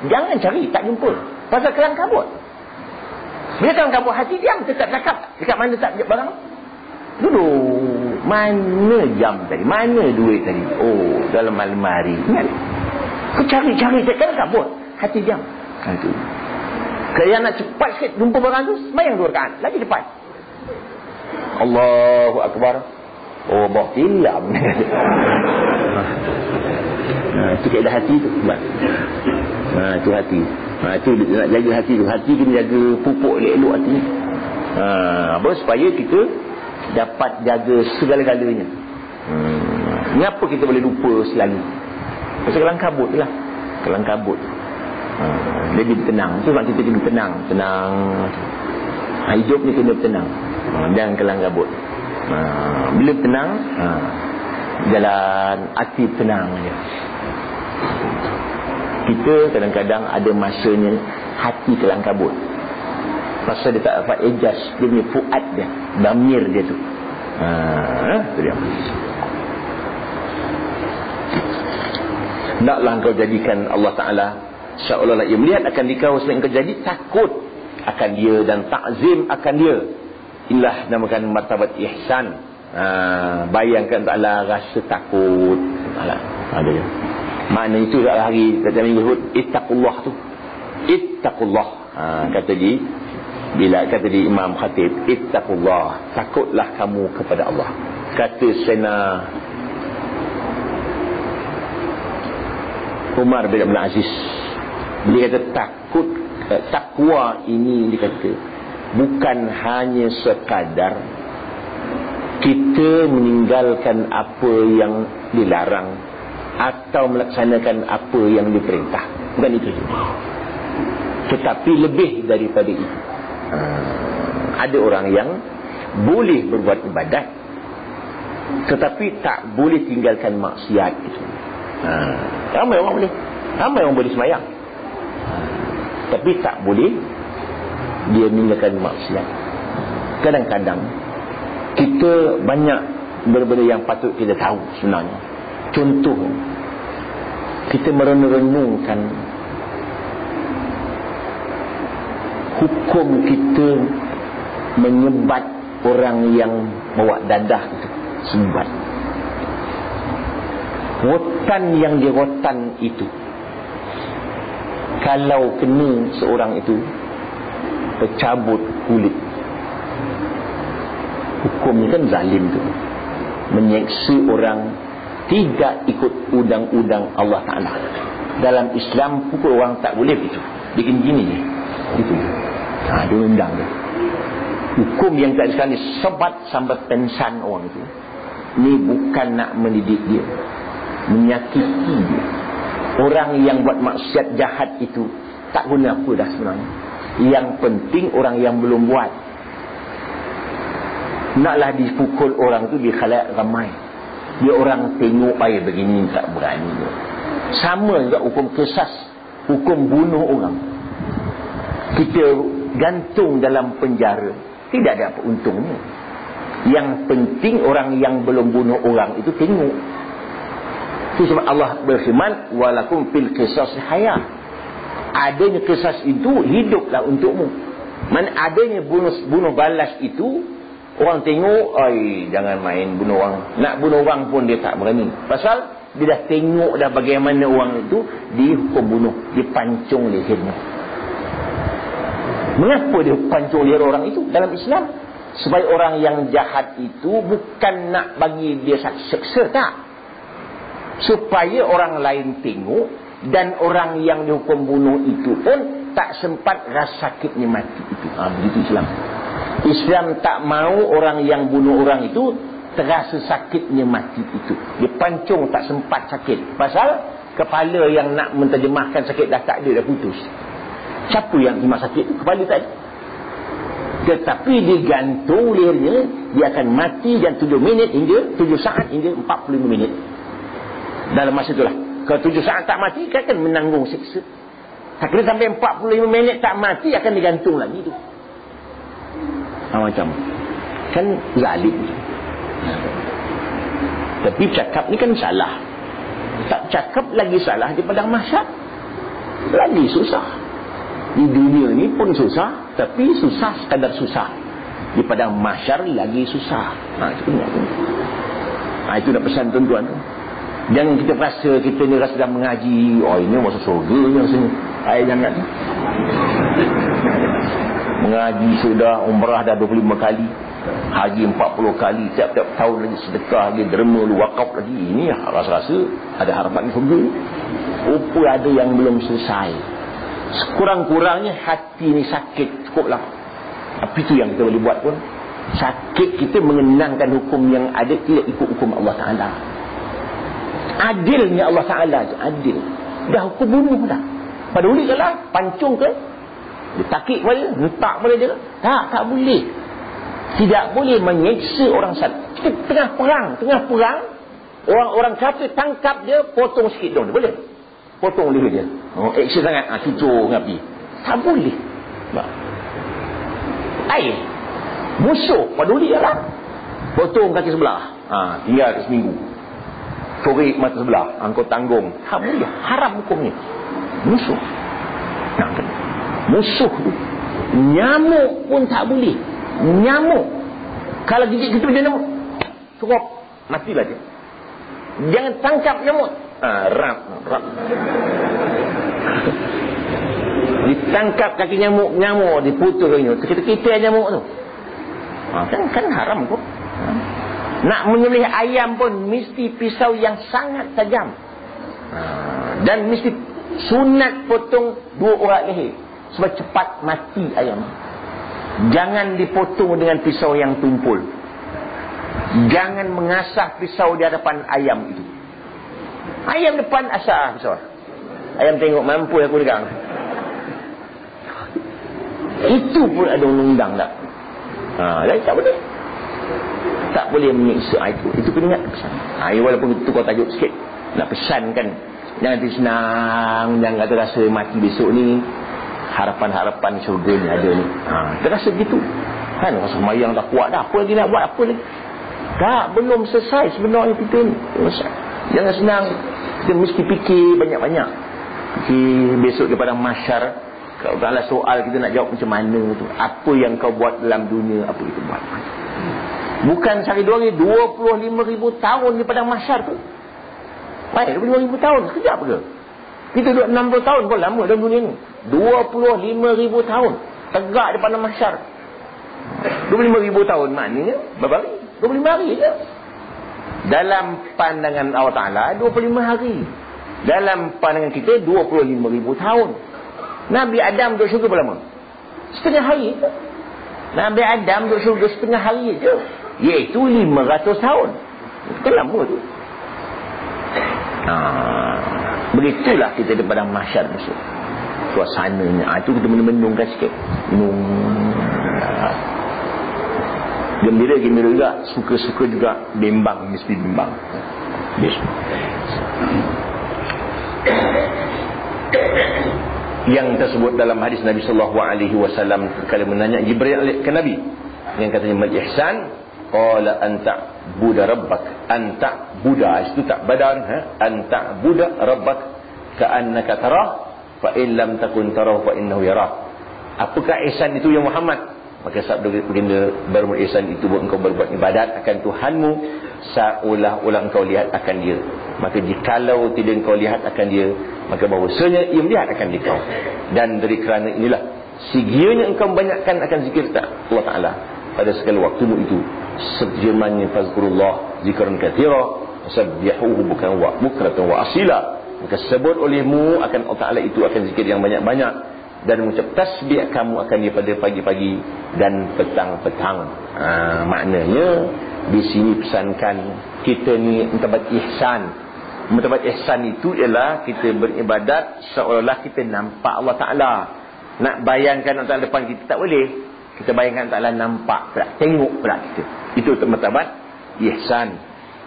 Jangan cari, tak jumpa. Pasal kelang kabut. Bila kelang kabut, hati diam, tetap cakap. Dekat mana tak barang? Duduk. Mana jam tadi? Mana duit tadi? Oh, dalam almari. Ingat. Kau cari, kelang kabut. Hati diam. Itu. Kalau nak cepat sikit jumpa barang tu, sembahyang 2 rakaat. Lagi cepat. Allahu Akbar. Oh, bawa hilang. Itu kaedah hati tu. Itu hati. Itu nak jaga hati tu. Hati kena jaga pupuk elok-elok hati. Apa? Supaya kita dapat jaga segala-galanya. Kenapa kita boleh lupa selalu? Pasal kelang kabut tu lah. Kelang kabut. Lebih tenang. Sebab kita kena tenang. Hidup ni kena tenang. Jangan kelang kabut. Bila tenang, jalan aktif tenang je. Kita kadang-kadang ada masanya hati kelang kabut. Pasal dia tak dapat ejas, dia punya fuad dia, damir dia tu. Itu dia. Naklah kau jadikan Allah Ta'ala seolah-olah ia melihat akan dikau sehingga kau jadi takut akan dia dan takzim akan dia. Inilah namakan martabat ihsan. Bayangkan Ta'ala rasa takut. Ada ya. Makna itu hari kata minggu Hud, ittaqullah tu. Ittaqullah. Kata di Imam Khatib, ittaqullah, takutlah kamu kepada Allah. Kata Sayyidina Umar bin Abdul Aziz, dia kata takwa ini, dia kata bukan hanya sekadar kita meninggalkan apa yang dilarang atau melaksanakan apa yang diperintah. Bukan itu. Tetapi lebih daripada itu. Ada orang yang boleh berbuat ibadat tetapi tak boleh tinggalkan maksiat itu. Ramai orang boleh. Ramai orang boleh sembahyang. Tapi tak boleh dia meninggalkan maksiat. Kadang-kadang kita banyak benda-benda yang patut kita tahu sebenarnya. Contoh, kita merenung-renungkan hukum kita menyebat orang yang bawa dadah itu. Sebat. Rotan yang dirotan itu, kalau kena seorang itu tercabut kulit, hukumnya kan zalim tu, menyeksa orang tidak ikut undang-undang Allah Ta'ala. Dalam Islam pukul orang tak boleh begitu, bikin gini je gitu. Dia undang dia. Hukum yang tak sekarang ni sebat sampai pensan orang itu. Ni bukan nak mendidik dia, menyakiti dia. Orang yang buat maksiat jahat itu tak guna apa dah sebenarnya. Yang penting orang yang belum buat, naklah dipukul orang tu di khalayak ramai. Dia orang tengok air begini tak berani. Sama juga hukum kisas, hukum bunuh orang. Kita gantung dalam penjara, tidak ada apa untungnya. Yang penting orang yang belum bunuh orang itu tengok. Itu sebab Allah berfirman, walakum fil qisas hayah. Adanya kisas itu hiduplah untukmu. Man adanya bunuh balas itu, orang tengok, jangan main bunuh orang. Nak bunuh orang pun dia tak berani. Pasal dia dah tengok dah bagaimana orang itu dihukum bunuh, dipancung lehernya. Mengapa dia pancung leher orang itu dalam Islam? Supaya orang yang jahat itu bukan nak bagi dia seksa, tak. Supaya orang lain tengok, dan orang yang dihukum bunuh itu pun tak sempat rasa sakitnya mati itu. Begitu Islam. Islam tak mau orang yang bunuh orang itu terasa sakitnya mati itu. Dia pancung tak sempat sakit. Pasal kepala yang nak menterjemahkan sakit dah tak ada, dah putus. Siapa yang terima sakit itu? Kepala tak ada. Tetapi digantung lehernya, dia akan mati dan 7 saat hingga 45 minit. Dalam masa itulah. Kalau 7 saat tak mati, dia akan menanggung siksa. Tak kira sampai 45 minit tak mati, akan digantung lagi tu. Macam Kan zalim. Tapi cakap ni kan salah. Tak cakap lagi salah di padang mahsyar. Lagi susah. Di dunia ni pun susah, tapi susah sekadar susah. Di padang mahsyar lagi susah. Itu ingat tu. Itu nak pesan tuan-tuan tu. Jangan kita rasa kita ni rasa dah mengaji, ini masuk surga ni rasanya. Jangan. Mengaji sudah, umrah dah 25 kali, haji 40 kali, tiap-tiap tahun lagi sedekah lagi, derma lu, wakaf lagi. Ini rasa-rasa ada harapan surga ni. Rupa ada yang belum selesai. Sekurang-kurangnya hati ni sakit cukuplah. Apa itu yang kita boleh buat pun. Sakit kita mengenangkan hukum yang ada, tidak ikut hukum Allah Ta'ala. Adilnya Allah Ta'ala tu, adil. Dah hukum bunuh dah. Pada ulik lah, pancung ke, dia takik pada dia, hentak pada dia. Tak boleh. Tidak boleh menyeksa orang salah. Kita tengah perang, orang kafir tangkap dia, potong sikit dong, boleh? Potong leher dia. Action sangat, cucur dengan api. Tak boleh. Musuh, pada ulik lah. Potong kaki sebelah. Tinggal seminggu. Korek mata sebelah, engkau tanggung. Tak boleh, haram hukumnya. Musuh. Musuh tu. Nyamuk pun tak boleh. Nyamuk, kalau gigit kita dia nyamuk, cukup, matilah dia. Jangan tangkap nyamuk. Rap. Ditangkap kaki nyamuk, diputus kakinya. Kita nyamuk tu. Kan haram tu. Nak menyembelih ayam pun mesti pisau yang sangat tajam. Dan mesti sunat potong 2 urat leher, sebab cepat mati ayam. Jangan dipotong dengan pisau yang tumpul. Jangan mengasah pisau di hadapan ayam itu. Ayam depan asah pisau. Ayam tengok mampu aku pegang. Itu pun ada undang-undang tak? Tak boleh. Tak boleh menyiksa itu. Itu kena ingat pesan. Walaupun itu kau tajuk sikit, nak pesankan, jangan senang, jangan kata rasa mati besok ni, harapan-harapan syurga ni ada ni. Terasa begitu. Kan rasa semayang dah kuat dah, apa lagi nak buat, apa lagi? Tak, belum selesai sebenarnya kita ni. Jangan senang. Kita mesti fikir banyak-banyak. Fikir besok daripada mahsyar, kalau tak ada soal kita nak jawab macam mana tu. Apa yang kau buat dalam dunia, apa itu buat. Bukan sehari dua hari, 25,000 tahun di padang mahsyar tu. Baik, 25,000 tahun, sekejap ke? Kita duduk 60 tahun pun lama dalam dunia ni. 25,000 tahun tegak di padang mahsyar. 25,000 tahun maknanya berapa hari? 25 hari je. Dalam pandangan Allah Ta'ala 25 hari. Dalam pandangan kita 25,000 tahun. Nabi Adam duduk syurga berapa lama? Setengah hari je. Nabi Adam duduk syurga setengah hari je, iaitu 500 tahun. Itu lama tu. Begitulah kita di padang mahsyar besok. Suasananya itu kita menung-menungkan sikit. Gembira juga, suka-suka juga, bimbang, mesti bimbang. Yang tersebut dalam hadis Nabi sallallahu alaihi wasallam kala menanya Jibril ke Nabi, yang katanya mal ihsan, qala anta buda rabbak, anta buda, itu tak badan, anta buda rabbak ka'annaka tarah, fa in lam takun tarahu fa innahu yarah. Apakah ihsan itu ya Muhammad? Maka sabda baginda, baru ihsan itu buat engkau berbuat ibadat akan Tuhanmu seolah-olah engkau lihat akan dia. Maka jikalau tidak engkau lihat akan dia, maka bahawasanya ia melihat akan dikau. Dan dari kerana inilah sigianya engkau banyakkan akan zikir Allah Ta'ala pada segala waktumu itu. Sejermannya fazkurullah zikran kathira, sabbihuhu bukratan wa asila. Maka sebut olehmu akan Allah Ta'ala itu akan zikir yang banyak-banyak, dan mengucap tasbih kamu akan daripada pagi-pagi dan petang-petang. Maknanya di sini pesankan kita ni mendapat ihsan. Mendapat ihsan itu ialah kita beribadat seolah-olah kita nampak Allah Ta'ala. Nak bayangkan Allah Ta'ala depan kita tak boleh. Kita bayangkan Allah Ta'ala nampak pula, tengok pula kita. Itu mendapat ihsan.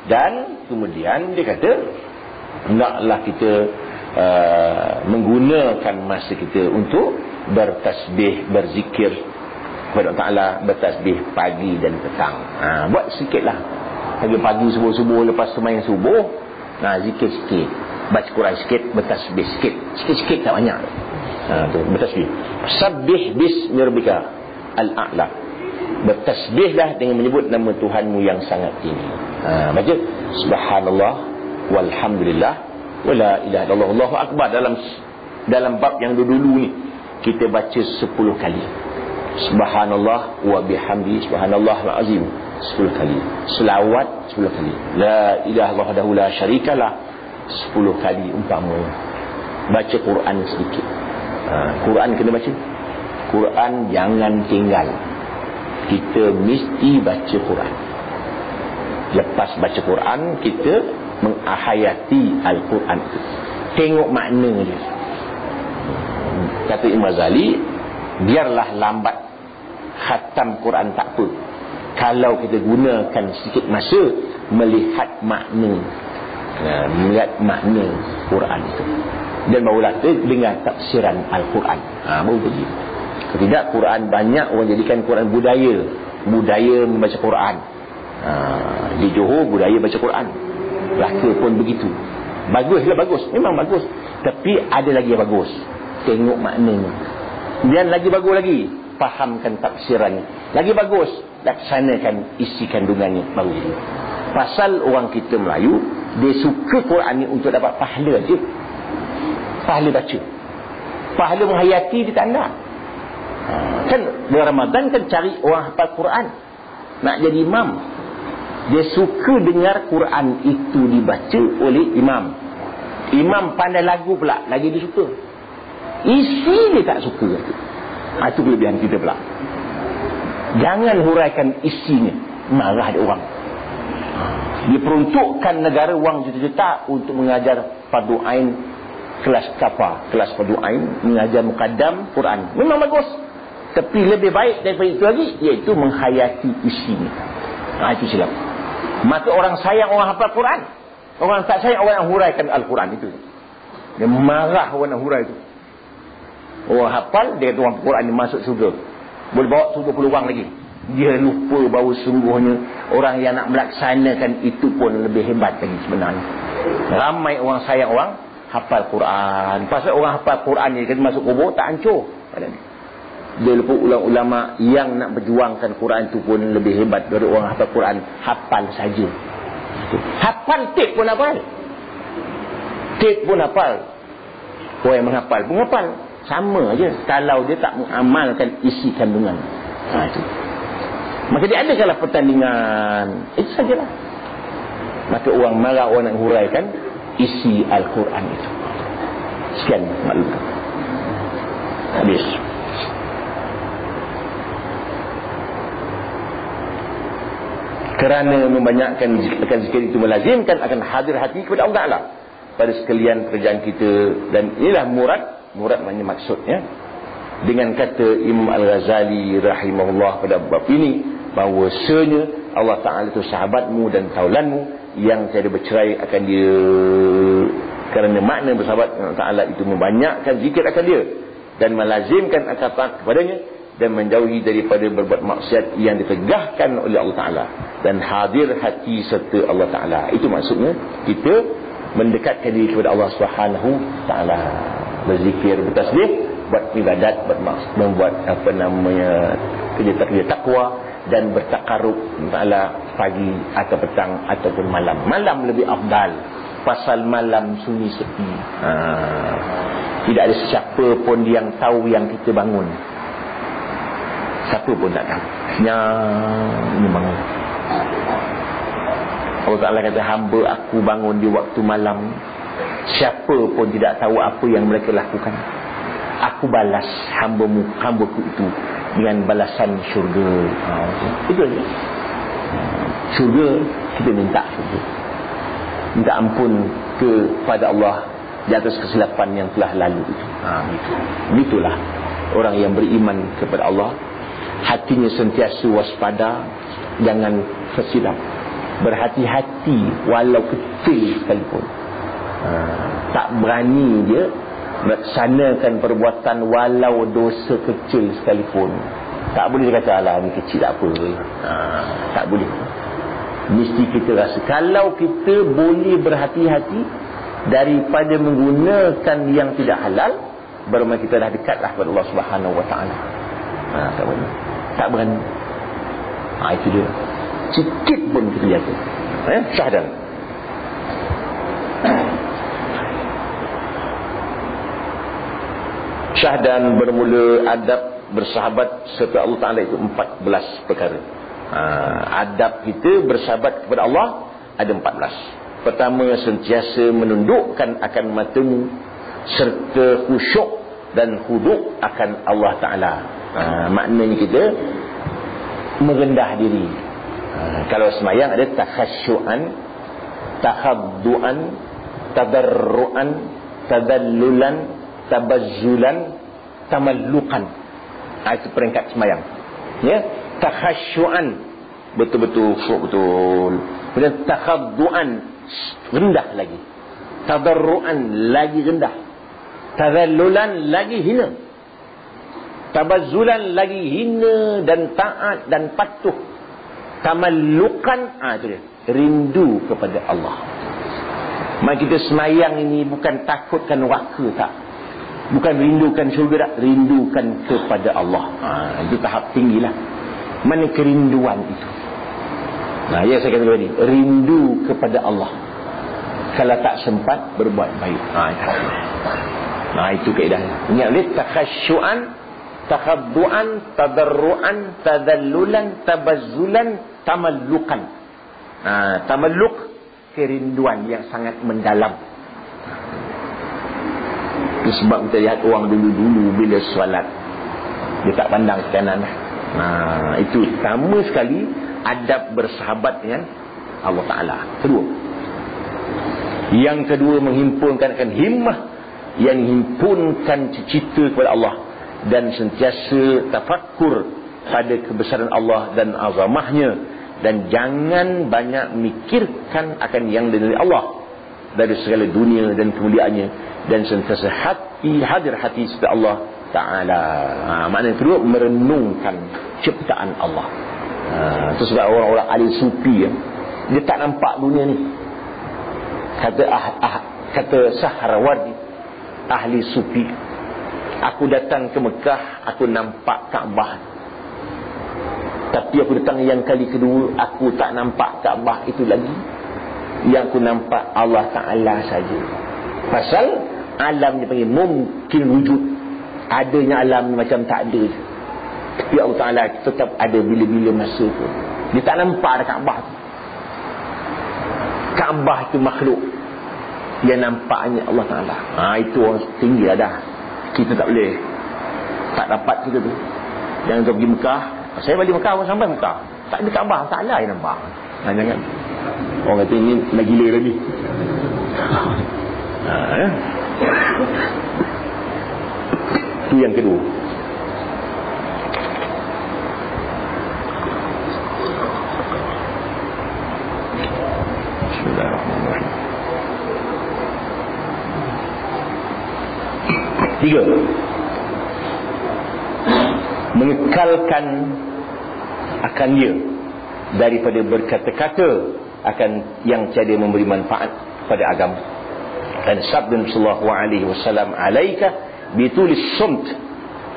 Dan kemudian dia kata, hendaklah kita menggunakan masa kita untuk bertasbih, berzikir. kepada Allah Ta'ala bertasbih pagi dan petang. Buat sikitlah. Pagi-pagi subuh-subuh lepas sembahyang subuh, zikir sikit, baca Quran sikit, bertasbih sikit. Sikit-sikit tak banyak. Tu bertasbih. Sabbih bismi rabbika al-a'la. Bertasbihlah dengan menyebut nama Tuhanmu yang sangat tinggi. Baca subhanallah walhamdulillah wala ilaha illallah wallahu akbar. Dalam bab yang dulu ni kita baca 10 kali. Subhanallah wa bihamdi subhanallahal azim 10 kali. Selawat 10 kali. La ilaha illallah wahdahu la syarikalah 10 kali umpamanya. Baca Quran sedikit. Quran kena baca. Quran jangan tinggal. Kita mesti baca Quran. Lepas baca Quran, kita menghayati Al-Quran itu. Tengok makna dia. Kata Imam Ghazali, biarlah lambat khatam Quran tak apa, kalau kita gunakan sedikit masa melihat makna, melihat makna Quran itu. Dan barulah kita dengar tafsiran Al-Quran. Baru pergi. Kalau tidak, Quran banyak orang jadikan Quran budaya membaca Quran. Di Johor budaya baca Quran, Melaka pun begitu. Baguslah, bagus, memang bagus. Tapi ada lagi yang bagus, tengok maknanya. Dan lagi bagus lagi, fahamkan tafsirannya. Lagi bagus, laksanakan isi kandungannya. Baru itu. Pasal orang kita Melayu, dia suka Quran ni untuk dapat pahala je. Pahala baca, pahala menghayati dia tak nak. Kan bulan Ramadan kan cari orang hafal Quran, nak jadi imam. Dia suka dengar Quran itu dibaca oleh imam. Imam pandai lagu pula, lagi dia suka. Isi dia tak suka. Itu kelebihan kita pula. Jangan huraikan isinya, marah ada orang. Dia peruntukkan negara wang juta-juta untuk mengajar fardu ain, kelas kafah, kelas fardu ain, mengajar muqaddam Quran. Memang bagus. Tapi lebih baik daripada itu lagi, iaitu menghayati isinya. Itu silap. Maka orang sayang orang hafal Quran, orang tak sayang orang yang huraikan Al-Quran itu. Dia marah orang yang hurai itu. Orang hafal, dia kata orang Quran ni masuk surga, boleh bawa surga peluang lagi. Dia lupa bahawa sungguhnya orang yang nak melaksanakan itu pun lebih hebat lagi sebenarnya. Ramai orang sayang orang hafal Quran. Pasal orang hafal Quran ni kena masuk kubur tak hancur. Dia lupa ulama yang nak berjuangkan Quran itu pun lebih hebat dari orang hafal Quran. Hafal saja. Hafal tip pun hafal. Tip pun hafal. Orang yang menghafal pun hafal. Sama aja kalau dia tak mengamalkan isi kandungan. Itu. Maka dia adakanlah pertandingan. Itu sajalah. Maka orang marah orang nak huraikan isi Al-Quran itu. Sekian maklum. Habis. Kerana membanyakkan zikir itu melazimkan akan hadir hati kepada Allah Ta'ala pada sekalian pekerjaan kita. Dan inilah murad maknanya maksudnya. Dengan kata Imam Al-Ghazali rahimahullah pada bab ini, bahawasanya Allah Ta'ala itu sahabatmu dan taulanmu yang tiada bercerai akan dia. Kerana makna bersahabat Allah Ta'ala itu membanyakkan zikir akan dia dan melazimkan akan taat kepadanya, dan menjauhi daripada berbuat maksiat yang ditegahkan oleh Allah Ta'ala, dan hadir hati serta Allah Ta'ala. Itu maksudnya kita mendekatkan diri kepada Allah Subhanahu Ta'ala, berzikir, bertasbih, buat ibadat, membuat kerja-kerja takwa, dan bertakarub Ta'ala pagi atau petang ataupun malam. Malam lebih afdal, pasal malam sunyi sepi. Tidak ada siapa pun yang tahu yang kita bangun. Siapa pun tak tahu. Senyap bangun. Allah Ta'ala kata, hamba aku bangun di waktu malam, siapa pun tidak tahu apa yang mereka lakukan. Aku balas hambaku itu dengan balasan syurga. Itu saja. Syurga, kita minta syurga. Minta ampun kepada Allah di atas kesilapan yang telah lalu itu. Itulah orang yang beriman kepada Allah. Hatinya sentiasa waspada, jangan tersilap, berhati-hati walau kecil sekalipun. Tak berani dia melaksanakan perbuatan walau dosa kecil sekalipun. Tak boleh dia kata, alah ni kecil tak apa. Tak boleh. Mesti kita rasa, kalau kita boleh berhati-hati daripada menggunakan yang tidak halal, baru kita dah dekatlah kepada Allah Subhanahu Wa Taala. Tak boleh. Tak berani. Itu dia. Sikit pun kita jaga. Syahdan. Syahdan bermula adab bersahabat serta Allah Ta'ala itu 14 perkara. Adab kita bersahabat kepada Allah ada 14. Pertama, sentiasa menundukkan akan matamu serta khusyuk dan khuduk akan Allah Ta'ala. Maknanya kita merendah diri. Kalau semayang ada takhasyu'an, takhaddu'an, tadarru'an, tadallulan, tabazzulan, tamallukan. Itu peringkat semayang. Ya, takhasyu'an, betul-betul khusyuk betul. Kemudian takhaddu'an, rendah lagi. Tadarru'an, lagi rendah. Tadallulan, lagi hina. Tabazzulan, lagi hina dan taat dan patuh. Tamallukan, itu dia, rindu kepada Allah. Maka kita semayang ini bukan takutkan neraka, tak. Bukan rindukan syurga, tak. Rindukan kepada Allah. Itu tahap tinggilah. Mana kerinduan itu? Ya, saya kata tadi, rindu kepada Allah. Kalau tak sempat, berbuat baik. Itu kaedahnya. Ingat boleh, takhasyu'an, takhaddu'an, tadarru'an, tadallulan, tabazzulan, tamallukan. Tamalluk, kerinduan yang sangat mendalam. Itu sebab kita lihat orang dulu-dulu bila solat, dia tak pandang ke kanan. Itu sama sekali adab bersahabat dengan Allah Ta'ala. Yang kedua, menghimpunkan akan himmah, yang himpunkan cita kepada Allah dan sentiasa tafakkur pada kebesaran Allah dan azamahnya, dan jangan banyak mikirkan akan yang dari Allah dari segala dunia dan kemuliaannya, dan sentiasa hadir hati kepada Allah Ta'ala. Maknanya kedua, merenungkan ciptaan Allah. Itu sebab orang-orang ahli sufi, dia tak nampak dunia ni. Kata Sahrawardi, ahli sufi, aku datang ke Mekah, aku nampak Kaabah. Tapi aku datang yang kali kedua, aku tak nampak Kaabah itu lagi. Yang aku nampak Allah Ta'ala saja. Pasal alam ni panggil mungkin wujud. Adanya alam ni macam tak ada. Tapi Allah Ta'ala tetap ada bila-bila masa tu. Dia tak nampak ada Kaabah tu. Kaabah itu makhluk. Dia nampaknya Allah Ta'ala. Itu orang tinggi dah. Kita tak boleh. Tak dapat kita tu. Jangan pergi Mekah. Saya balik Mekah pun sampai Mekah, tak ada Kaabah, tak ada yang nampak. Jangan. Orang kata ini nak gila lagi. Itu yang kedua. Bismillahirrahmanirrahim. Tiga, mengekalkan akan dia daripada berkata-kata akan yang tiada memberi manfaat pada agama. Dan sabda sallallahu alaihi wasallam, alaika bitulis sumt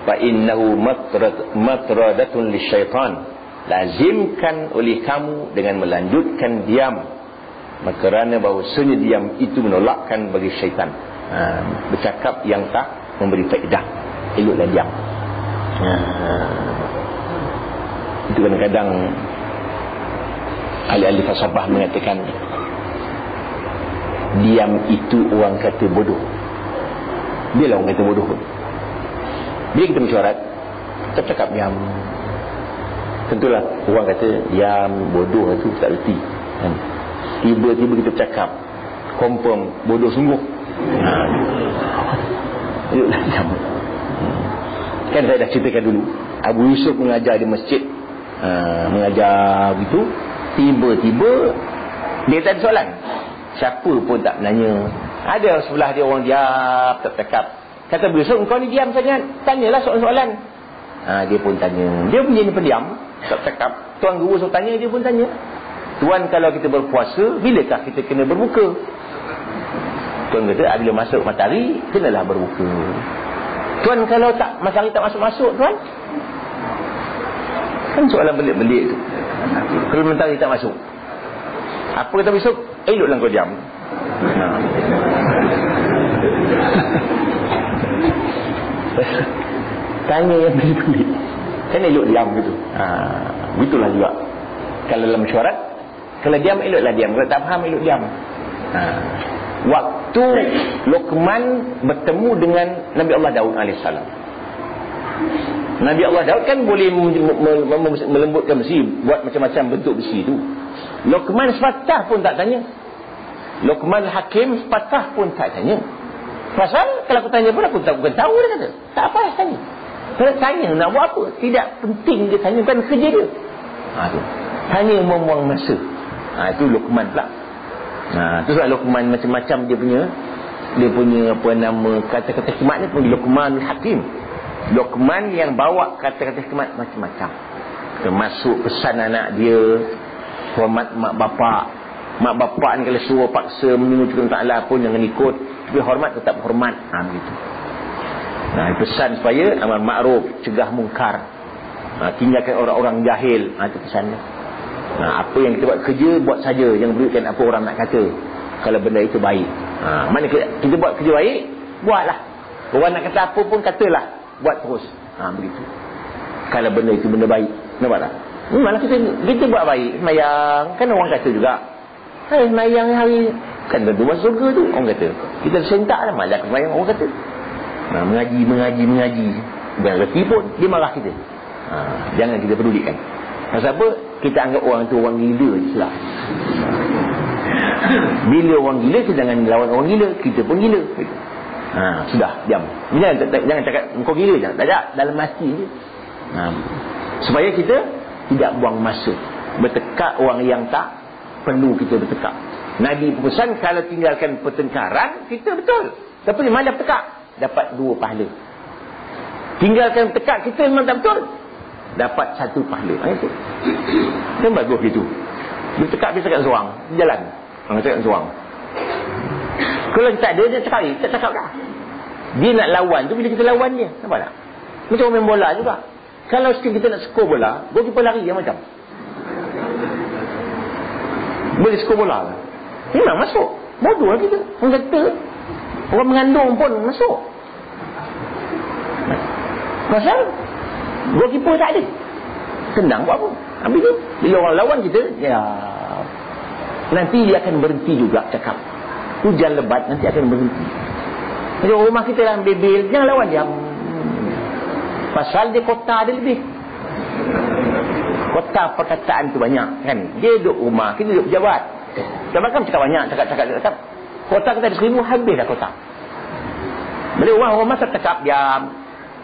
fa innahu matradatun lisyaitan. Lazimkan oleh kamu dengan melanjutkan diam, kerana bahawasanya diam itu menolakkan bagi syaitan. Bercakap yang tak memberi faedah, eloklah diam. Itu kadang-kadang ahli-ahli falsafah mengatakan diam itu orang kata bodoh. Dia lah orang kata bodoh pun. Bila kita mesyuarat, kita cakap diam. Tentulah orang kata diam, bodoh itu tak erti. Tiba-tiba kita cakap, confirm bodoh sungguh. Eloklah diam. Kan saya dah ceritakan dulu, Abu Yusuf mengajar di masjid, mengajar begitu. Tiba-tiba dia tak ada soalan. Siapa pun tak nanya. Ada sebelah dia orang diam, tak cakap. Kata Abu Yusuf, engkau ni diam saja, tanyalah soalan-soalan. Dia pun tanya. Dia punya ni pendiam, tak cakap. Tuan guru suruh tanya, dia pun tanya. Tuan, kalau kita berpuasa, bilakah kita kena berbuka? Tuan kata, bila masuk matahari, kenalah berbuka. Tuan, kalau matahari tak masuk-masuk, Tuan? Kan soalan belik-belik tu. Kalau matahari tak masuk, apa kata besok? Eloklah kau diam. Tanya yang belik-belik, kan elok diam gitu. Begitulah juga kalau dalam mesyuarat, kalau diam eloklah diam, kalau tak faham elok diam. Waktu Luqman bertemu dengan Nabi Allah Daud AS, Nabi Allah Daud kan boleh melembutkan besi, buat macam-macam bentuk besi tu. Luqman sepatah pun tak tanya. Luqman Hakim sepatah pun tak tanya. Pasal kalau aku tanya pun aku bukan tahu, dia kata. Tak apa yang tanya. Kalau tanya nak buat apa? Tidak penting dia tanya, bukan kerja dia. Tu. Tanya membuang masa. Itu Luqman pula. Tu sebab Luqman macam-macam dia punya apa nama kata-kata hikmat ni pun Luqman Hakim. Luqman yang bawa kata-kata hikmat macam-macam. Termasuk pesan anak dia, hormat mak bapak. Mak bapak ni kalau suruh paksa menyuruh Tuhan Ta'ala pun jangan ikut, tapi hormat tetap hormat. Begitu. Pesan supaya amal ma'ruf, cegah mungkar, tinggalkan orang-orang jahil. Itu pesannya. Apa yang kita buat kerja, buat saja, jangan berikan apa orang nak kata. Kalau benda itu baik, mana kita buat kerja baik, buatlah. Orang nak kata apa pun katalah, buat terus. Begitu. Kalau benda itu benda baik, nampak tak? Malah kita buat baik, semayang, kan orang kata juga, hai semayang hari kan tentu masuk surga tu, orang kata. Kita sentak lah, malah semayang, orang kata. Mengaji biar reti pun dia marah kita. Jangan kita pedulikan. Pasal apa? Kita anggap orang tu orang gila je lah. Bila orang gila, kita jangan lawan orang gila, kita pun gila. Sudah, diam. Jangan cakap kau gila, jangan. Tak, dalam hati je. Supaya kita tidak buang masa bertekak orang yang tak perlu kita bertekak. Nabi pesan kalau tinggalkan pertengkaran, kita betul. Tapi malah bertekak, dapat 2 pahala. Tinggalkan tekak kita memang tak betul, dapat 1 pahala. Itu kan bagus gitu. Dia tekak, dia cakap seorang jalan, orang cakap seorang. Kalau tak ada, dia cakap tak cakap dah. Dia nak lawan tu, bila kita lawan dia, nampak tak? Macam main bola juga. Kalau sekali kita nak skor bola, goalkeeper lari yang macam boleh skor bola, memang masuk. Bodoh lah kita. Orang kata orang mengandung pun masuk. Pasal goalkeeper tak ada, tendang buat apa? Habis tu bila orang lawan kita, nanti dia akan berhenti juga cakap. Hujan lebat nanti akan berhenti. Jadi rumah kita dalam bebel, jangan lawan dia. Pasal dia kota ada lebih. Kota perkataan tu banyak kan. Dia duduk rumah, kita duduk pejabat. Pejabat kan cakap banyak, cakap. Kota kita ada 1000, habis dah kota. Balik rumah tak cakap, diam.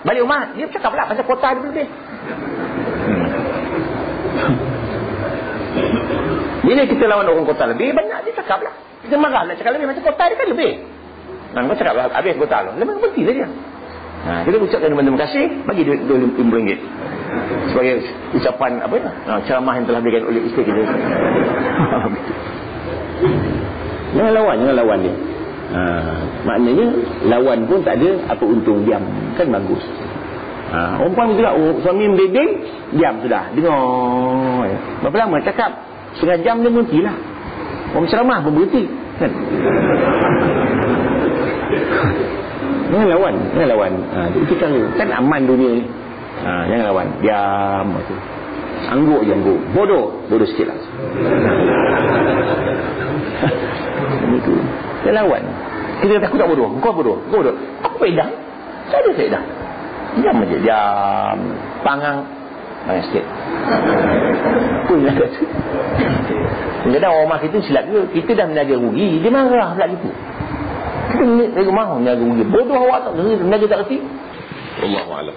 Balik rumah, dia cakap lah pasal kota ada lebih. Bila kita lawan orang kota lebih, banyak dia cakap lah. Kita marah nak cakap lebih, macam kota dia kan lebih. Kau cakap lah, habis kota lu. Lepas berhenti lah dia. Kita ucapkan terima kasih, bagi duit RM50 sebagai ucapan ceramah yang telah diberikan oleh isteri kita. Jangan lawan dia. Maknanya lawan pun tak ada apa untung, diam kan bagus. Orang pun juga, suami membebel, diam sudah, dengar. Berapa lama cakap? Setengah jam dia berhenti lah. Orang ceramah pun berhenti kan. Jangan lawan. Itu kan aman dunia ni. Jangan lawan, diam tu. Angguk je, angguk. Bodoh sikit lah. Itu. Jangan lawan. Kita kata aku tak bodoh, kau bodoh. Apa faedah? Tak ada faedah. Diam aja, diam. Pangang sikit. Pun lah kata. Kadang-kadang orang rumah kita silap juga. Kita dah meniaga rugi, dia marah pula gitu. Kita ni rumah meniaga rugi. Bodoh awak tak, meniaga tak reti. Wallahualam.